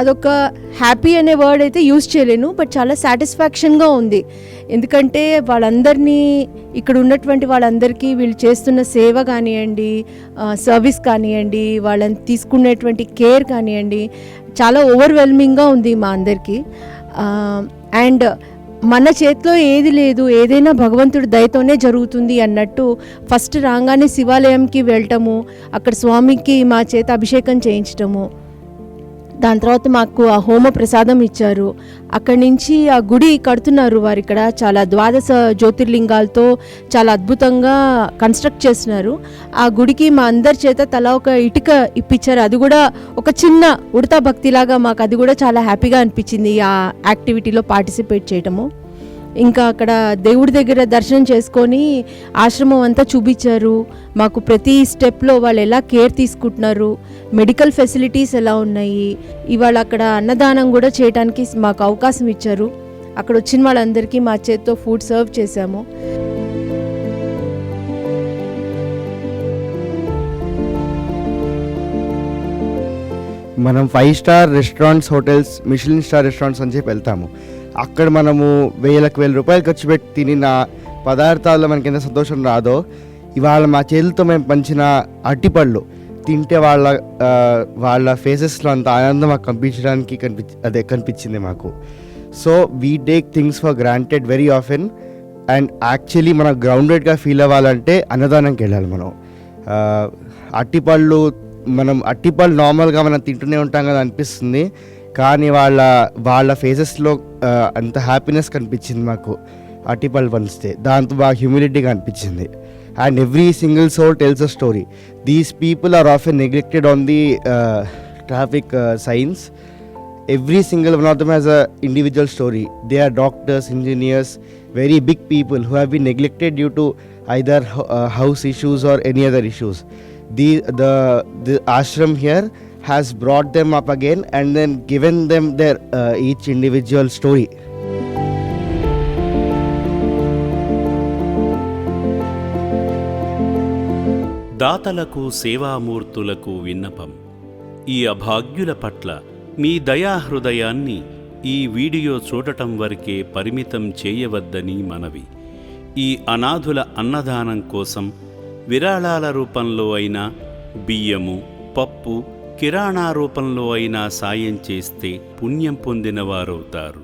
అదొక హ్యాపీ అనే వర్డ్ అయితే యూజ్ చేయలేను, బట్ చాలా సాటిస్ఫాక్షన్గా ఉంది. ఎందుకంటే వాళ్ళందరినీ, ఇక్కడ ఉన్నటువంటి వాళ్ళందరికీ వీళ్ళు చేస్తున్న సేవ కానివ్వండి, సర్వీస్ కానివ్వండి, వాళ్ళని తీసుకునేటువంటి కేర్ కానివ్వండి, చాలా ఓవర్వెల్మింగ్గా ఉంది మా అందరికీ. అండ్ మన చేతిలో ఏది లేదు, ఏదైనా భగవంతుడి దయతోనే జరుగుతుంది అన్నట్టు ఫస్ట్ రాగానే శివాలయంకి వెళ్ళటము, అక్కడ స్వామికి మా చేత అభిషేకం చేయించటము, దాని తర్వాత మాకు ఆ హోమ ప్రసాదం ఇచ్చారు. అక్కడి నుంచి ఆ గుడి కడుతున్నారు వారు, ఇక్కడ చాలా 12 జ్యోతిర్లింగాలతో చాలా అద్భుతంగా కన్స్ట్రక్ట్ చేస్తున్నారు. ఆ గుడికి మా అందరి చేత తలా ఒక ఇటుక ఇప్పించారు. అది కూడా ఒక చిన్న ఉడతా భక్తిలాగా మాకు అది కూడా చాలా హ్యాపీగా అనిపించింది ఆ యాక్టివిటీలో పార్టిసిపేట్ చేయటము. ఇంకా అక్కడ దేవుడి దగ్గర దర్శనం చేసుకొని ఆశ్రమం అంతా చూపించారు మాకు. ప్రతి స్టెప్లో వాళ్ళు ఎలా కేర్ తీసుకుంటున్నారు, మెడికల్ ఫెసిలిటీస్ ఎలా ఉన్నాయి. ఇవాళ అక్కడ అన్నదానం కూడా చేయడానికి మాకు అవకాశం ఇచ్చారు. అక్కడ వచ్చిన వాళ్ళందరికీ మా చేత్తో ఫుడ్ సర్వ్ చేశాము. మనం 5 star restaurants, hotels, Michelin star restaurants అని చెప్పి వెళ్తాము. అక్కడ మనము 1000 రూపాయలు ఖర్చు పెట్టి తినిన పదార్థాల్లో మనకి ఎంత సంతోషం రాదో, ఇవాళ మా చేతులతో మేము పంచిన అరటిపళ్ళు తింటే వాళ్ళ ఫేసెస్లో అంత ఆనందం మాకు కనిపించింది మాకు. So we take things for granted very often. And actually మనం గ్రౌండెడ్గా ఫీల్ అవ్వాలంటే అన్నదానంకి వెళ్ళాలి మనం. అరటిపళ్ళు నార్మల్గా మనం తింటూనే ఉంటాం కదా అనిపిస్తుంది, కానీ వాళ్ళ ఫేసెస్లో అంత హ్యాపీనెస్ కనిపించింది మాకు అరటిపళ్ళు పంచితే. దాంతో బాగా హ్యూమిలిటీగా అనిపించింది. And every single soul tells a story. These people are often neglected on the traffic signs. Every single one of them has an individual story. They are doctors, engineers, very big people who have been neglected due to either house issues or any other issues. The ashram here has brought them up again and then given them their each individual story. దాతలకు, సేవామూర్తులకు విన్నపం. ఈ అభాగ్యుల పట్ల మీ దయాహృదయాన్ని ఈ video చూడటం వరకే పరిమితం చేయవద్దని మనవి. ఈ అనాథుల అన్నదానం కోసం విరాళాల రూపంలో అయినా, బియ్యము, పప్పు, కిరాణా రూపంలో అయినా సాయం చేస్తే పుణ్యం పొందిన వారవుతారు.